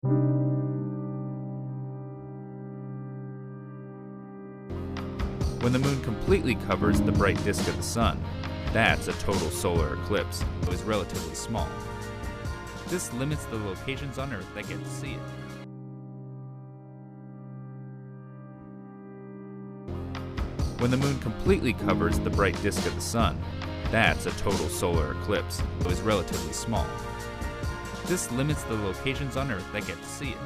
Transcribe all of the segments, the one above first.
When the moon completely covers the bright disk of the sun, that's a total solar eclipse. It is relatively small. This limits the locations on Earth that get to see it. When the moon completely covers the bright disk of the sun, that's a total solar eclipse. It is relatively small. This limits the locations on Earth that get to see it.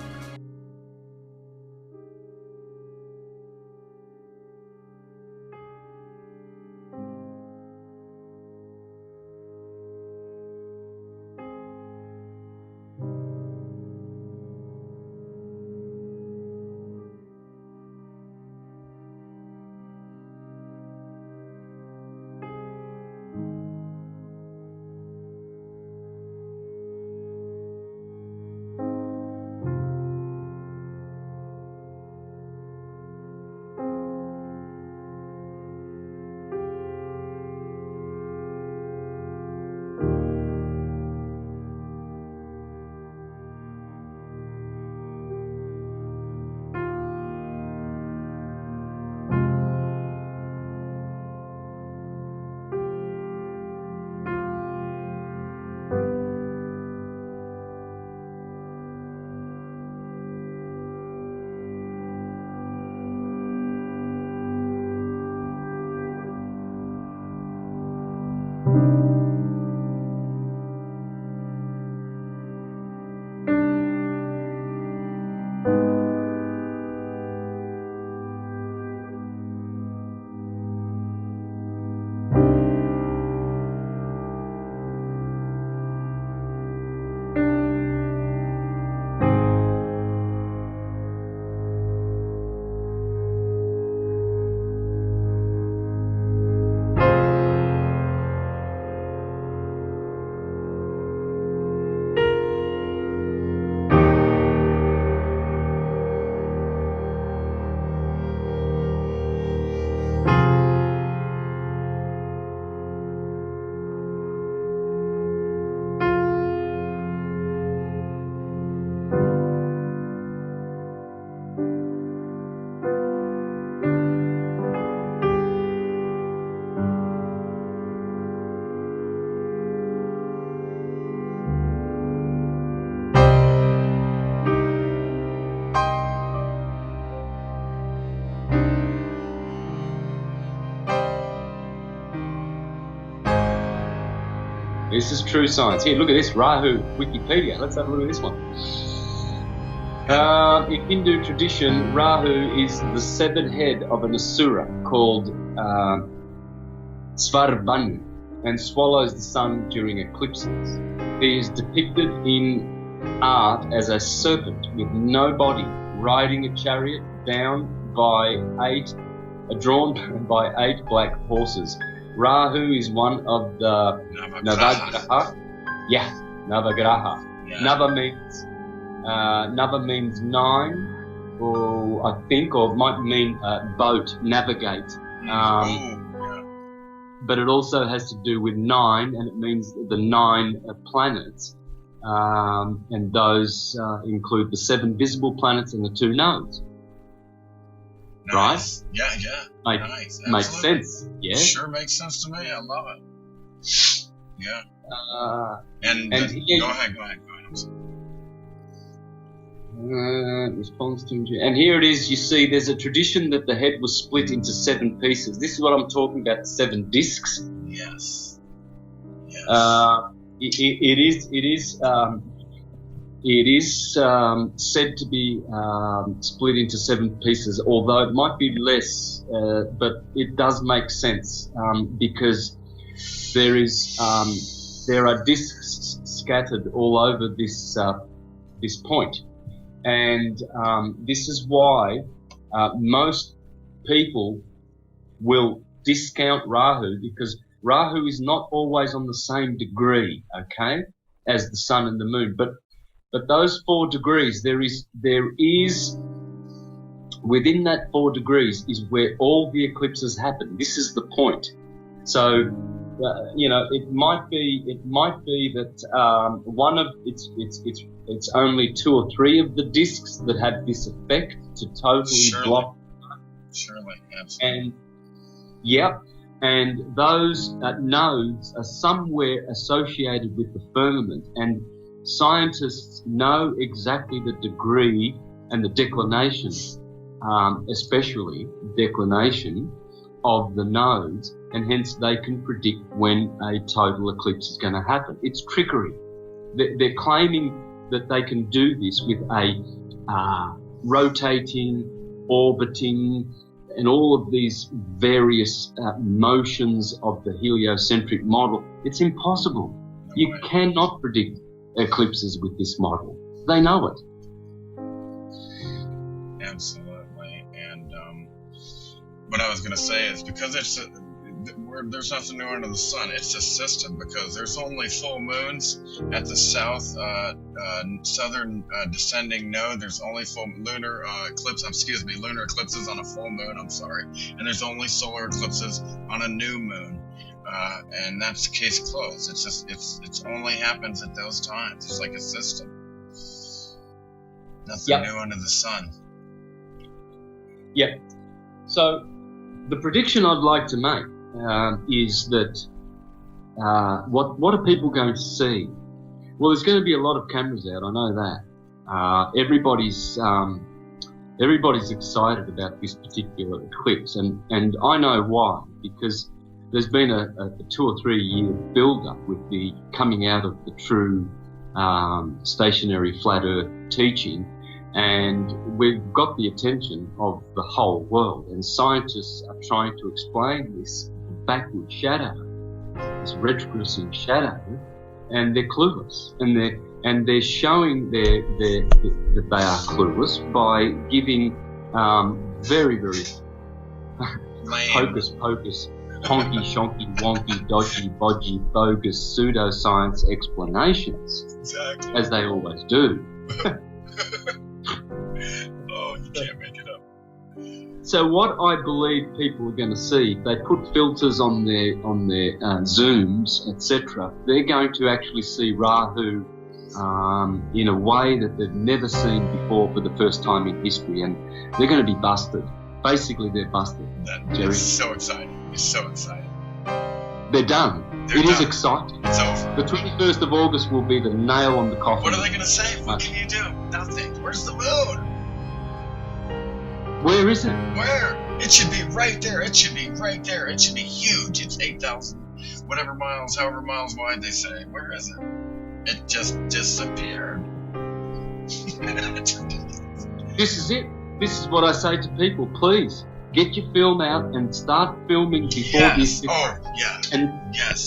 This is true science. Here, look at this, Rahu, Wikipedia. Let's have a look at this one. In Hindu tradition, Rahu is the severed head of an asura called Svarbanu and swallows the sun during eclipses. He is depicted in art as a serpent with no body, riding a chariot drawn by 8 black horses. Rahu is one of the Navagraha. Yeah, Navagraha. Yeah. Nava means 9, or I think, or it might mean boat, navigate. But it also has to do with 9, and it means the 9 planets. And those include the 7 visible planets and the 2 nodes. Nice. Right? Yeah. Nice. Makes sense. Yeah. Sure makes sense to me. I love it. Yeah. And go ahead. I'm sorry. Response to, and here it is. You see, there's a tradition that the head was split into 7 pieces. This is what I'm talking about. The 7 discs. Yes. It is said to be split into 7 pieces, although it might be less, but it does make sense because there are discs scattered all over this point, and this is why most people will discount Rahu, because Rahu is not always on the same degree, okay, as the sun and the moon, but those 4 degrees, there is within that 4 degrees is where all the eclipses happen. This is the point. So it might be that one of it's only 2 or 3 of the discs that have this effect to totally block. Surely, absolutely. And those nodes are somewhere associated with the firmament, and scientists know exactly the degree and the declination, especially declination of the nodes, and hence they can predict when a total eclipse is going to happen. It's trickery. They're claiming that they can do this with a rotating, orbiting, and all of these various motions of the heliocentric model. It's impossible. You cannot predict eclipses with this model. They know it. Absolutely. And what I was going to say is, because there's nothing new under the sun, it's a system, because there's only full moons at the southern descending node. There's only lunar eclipses on a full moon, and there's only solar eclipses on a new moon, and that's case closed. It's just it's only happens at those times. It's like a system. Nothing new under the sun. Yeah. So the prediction I'd like to make is that what are people going to see? Well, there's going to be a lot of cameras out. I know that. Everybody's excited about this particular eclipse, and I know why, because there's been a 2 or 3 year build-up with the coming out of the true stationary flat Earth teaching, and we've got the attention of the whole world, and scientists are trying to explain this backward shadow, this retrogressing shadow, and they're clueless, and they're showing that they are clueless by giving very, very hocus pocus, honky shonky wonky dodgy bodgy bogus pseudoscience explanations, as they always do. Oh, you can't make it up. So what I believe people are going to see, if they put filters on their Zooms, etc., they're going to actually see Rahu in a way that they've never seen before for the first time in history, and they're going to be busted. Basically, they're busted. It's so exciting. It's so exciting. They're done. It is exciting. It's over. The 21st of August will be the nail on the coffin. What are they going to say? What can you do? Nothing. Where's the moon? Where is it? Where? It should be right there. It should be right there. It should be huge. It's 8,000 whatever miles, however miles wide they say. Where is it? It just disappeared. This is it. This is what I say to people. Please, get your film out and start filming before this. Oh, yeah.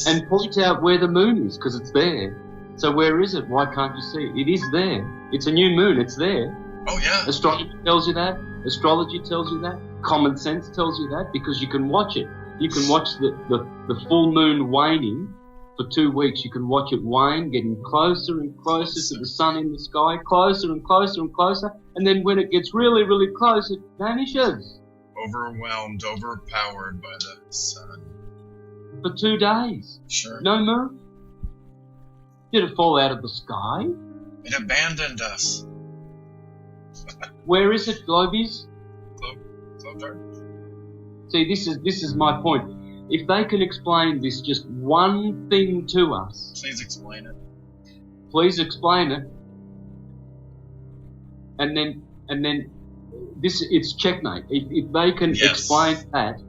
And point out where the moon is, because it's there. So where is it? Why can't you see it? It is there. It's a new moon. It's there. Oh, yeah. Astrology tells you that. Astrology tells you that. Common sense tells you that, because you can watch it. You can watch the full moon waning for 2 weeks. You can watch it wane, getting closer and closer to the sun in the sky, closer and closer and closer, and then when it gets really, really close, it vanishes. Overwhelmed, overpowered by the sun. For 2 days. Sure. No moon. Did it fall out of the sky? It abandoned us. Where is it, Globies? Globe. See, this is my point. If they can explain this just one thing to us, please explain it. Please explain it. And then this, it's checkmate. If they can explain that,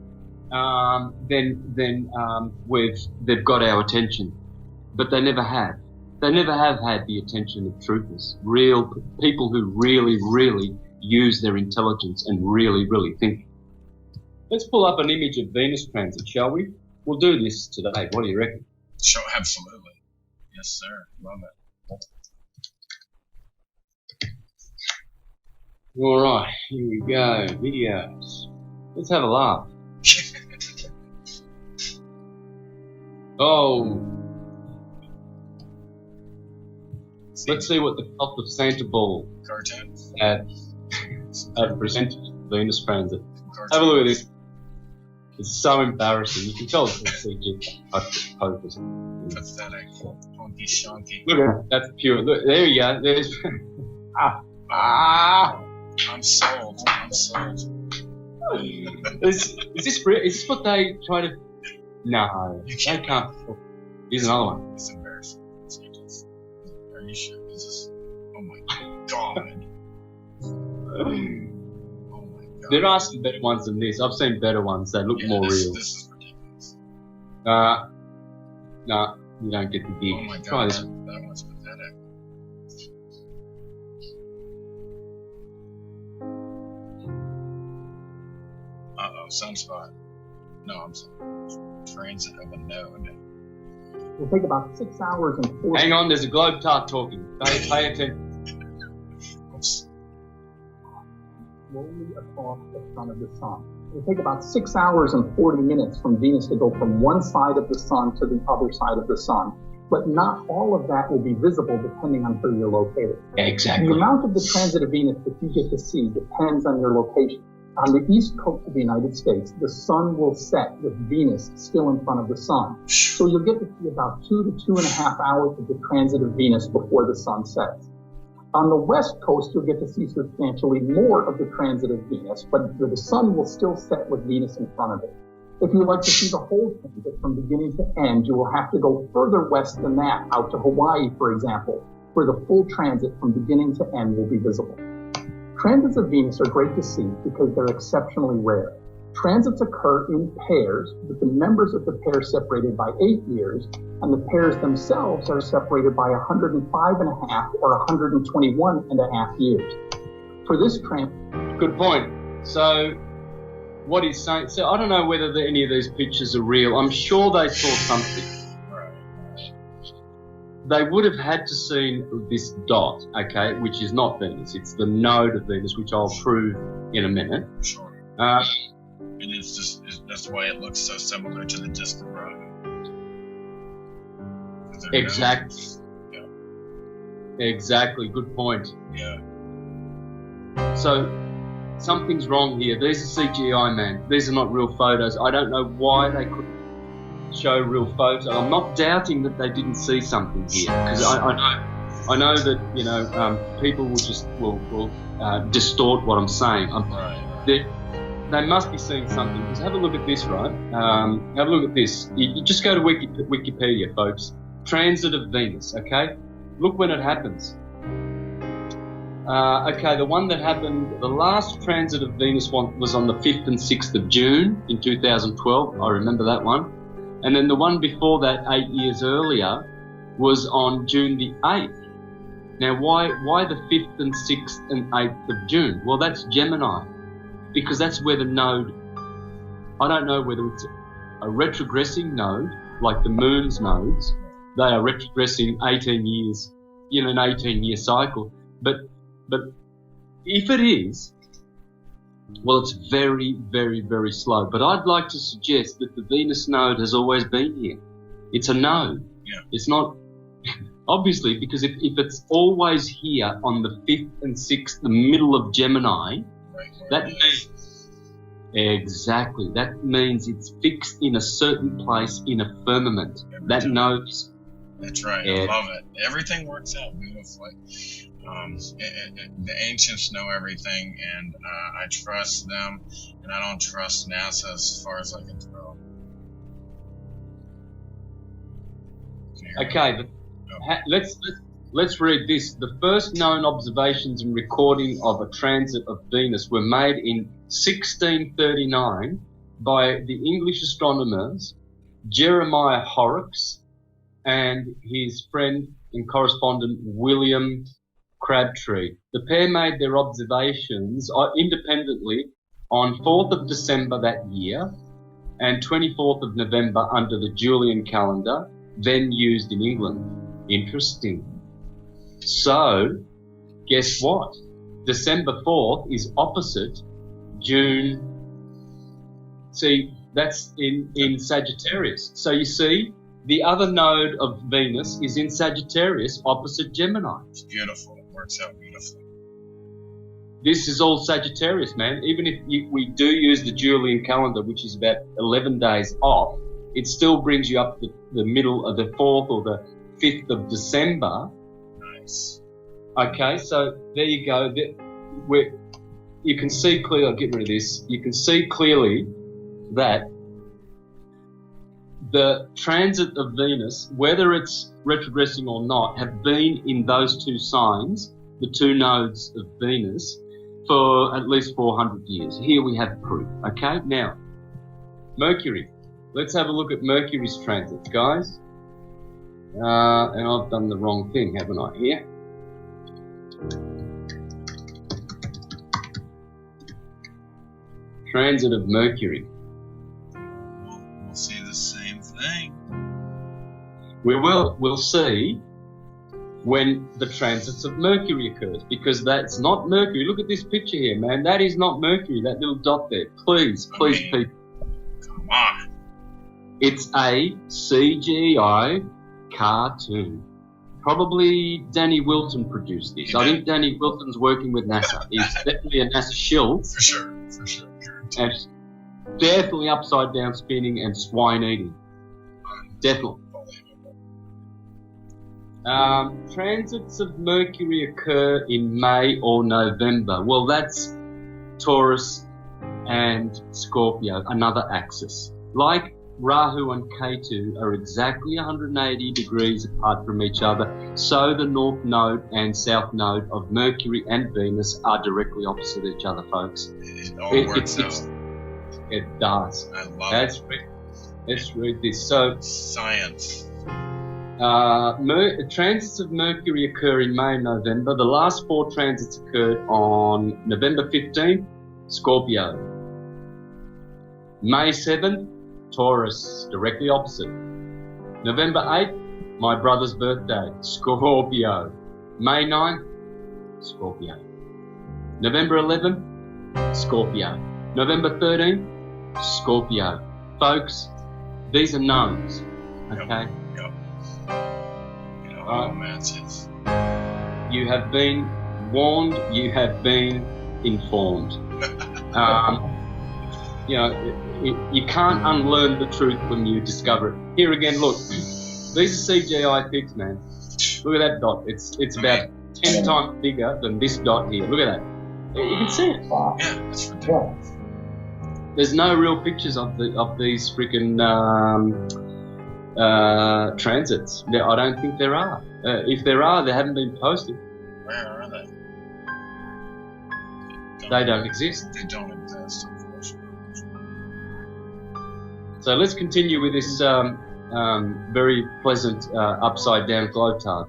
then they've got our attention. But they never have. They never have had the attention of truthers, real people who really, really use their intelligence and really, really think. Let's pull up an image of Venus transit, shall we? We'll do this today. What do you reckon? Sure, absolutely. Yes, sir. Love it. All right, here we go. Videos. Let's have a laugh. Oh. Let's see what the cult of Santa Ball cartoon presented Venus transit. Have a look at this. It's so embarrassing. You can tell it's CGI focus. Pathetic. Honky shonky. Look at that. That's pure. Look, there you go. There's. I'm sold. I'm sold. Is this real? Is this what they try to? No, You they can't. can't. Here's another one. It's embarrassing. Are you sure? Is this? Oh my god. Oh my god. There are some better ones than this. I've seen better ones that look more real. This is ridiculous. No, you don't get the gig. Oh my god. Try this. That one's pathetic. Sunspot. No, I'm sorry. Transit of a node. It'll take about 6 hours and 40 Hang on, there's a globe tart talking. Pay attention. Oops. slowly across the front of the sun. It'll take about 6 hours and 40 minutes from Venus to go from one side of the sun to the other side of the sun. But not all of that will be visible depending on where you're located. Exactly. The amount of the transit of Venus that you get to see depends on your location. On the east coast of the United States, the sun will set with Venus still in front of the sun. So you'll get to see about 2 to 2.5 hours of the transit of Venus before the sun sets. On the west coast, you'll get to see substantially more of the transit of Venus, but the sun will still set with Venus in front of it. If you'd like to see the whole transit from beginning to end, you will have to go further west than that, out to Hawaii, for example, where the full transit from beginning to end will be visible. Transits of Venus are great to see because they're exceptionally rare. Transits occur in pairs, with the members of the pair separated by 8 years, and the pairs themselves are separated by 105.5 or 121.5 years. For this transit, Good point. So, what he's saying, so I don't know whether any of these pictures are real. I'm sure they saw something. They would have had to see this dot, okay, which is not Venus. It's the node of Venus, which I'll prove in a minute. Sure. Uh, And that's why it looks so similar to the disk of Rome. exactly. Yeah. Exactly. Good point. Yeah. So, something's wrong here. These are CGI, man. These are not real photos. I don't know why they couldn't show real photos. I'm not doubting that they didn't see something here, because I know that people will distort what I'm saying. Right. They must be seeing something. Because have a look at this, right? Have a look at this. You just go to Wikipedia, folks. Transit of Venus. Okay, look when it happens. Okay, the one that happened, the last transit of Venus was on the 5th and 6th of June in 2012. I remember that one. And then the one before that, 8 years earlier, was on June the 8th. Now, why the 5th and 6th and 8th of June? Well, that's Gemini, because that's where the node, I don't know whether it's a retrogressing node, like the moon's nodes. They are retrogressing 18 years, an 18-year cycle. But if it is, well, it's very, very, very slow. But I'd like to suggest that the Venus node has always been here. It's a node. Yeah. It's not, obviously, because if it's always here on the 5th and 6th, the middle of Gemini, Right. that means, exactly, that means it's fixed in a certain place in a firmament. That node is, That's right. I love it. Everything works out beautifully. The ancients know everything, and I trust them, and I don't trust NASA as far as I can tell. okay, let's read this. The first known observations and recording of a transit of Venus were made in 1639 by the English astronomers Jeremiah Horrocks and his friend and correspondent William Crabtree. The pair made their observations independently on 4th of December that year and 24th of November under the Julian calendar, then used in England. Interesting. So, guess what? December 4th is opposite June. See, that's in Sagittarius. So you see, the other node of Venus is in Sagittarius opposite Gemini. It's beautiful. It works out beautifully. this is all Sagittarius, man. Even if we do use the Julian calendar, which is about 11 days off, it still brings you up to the middle of the 4th or the 5th of December. Nice. Okay, so there you go. You can see clearly, I'll get rid of this, you can see clearly that the transit of Venus, whether it's retrogressing or not, have been in those two signs, the two nodes of Venus, for at least 400 years. Here we have proof. Okay, now, Mercury. Let's have a look at Mercury's transits, guys. And I've done the wrong thing, haven't I, here? Transit of Mercury. We'll see the same thing. We'll see when the transits of Mercury occurs, because that's not Mercury. Look at this picture here, man. That is not Mercury, that little dot there. Please, people. Come on. It's a CGI cartoon. Probably Danny Wilson produced this. I think Danny Wilson's working with NASA. He's definitely a NASA shill. For sure. And definitely upside down spinning and swine eating. Definitely. Transits of Mercury occur in May or November. Well, that's Taurus and Scorpio, another axis. Like Rahu and Ketu are exactly 180 degrees apart from each other, so the north node and south node of Mercury and Venus are directly opposite each other, folks. It all works out. It does. I love it. Let's read this. So, science. Transits of Mercury occur in May and November. The last 4 transits occurred on November 15th, Scorpio. May 7th, Taurus, directly opposite. November 8th, my brother's birthday, Scorpio. May 9th, Scorpio. November 11th, Scorpio. November 13th, Scorpio. Folks, these are knowns, okay? Yep. Oh, man, it's... You have been warned, you have been informed. You can't unlearn the truth when you discover it. Here again, look, these are CGI pics, man. Look at that dot. It's about 10 times bigger than this dot here. Look at that. You can see it. Yeah, that's ridiculous. There's no real pictures of these freaking transits. I don't think there are. If there are, they haven't been posted. Where are they? They don't exist. They don't exist, unfortunately. So let's continue with this very pleasant upside down globe tard.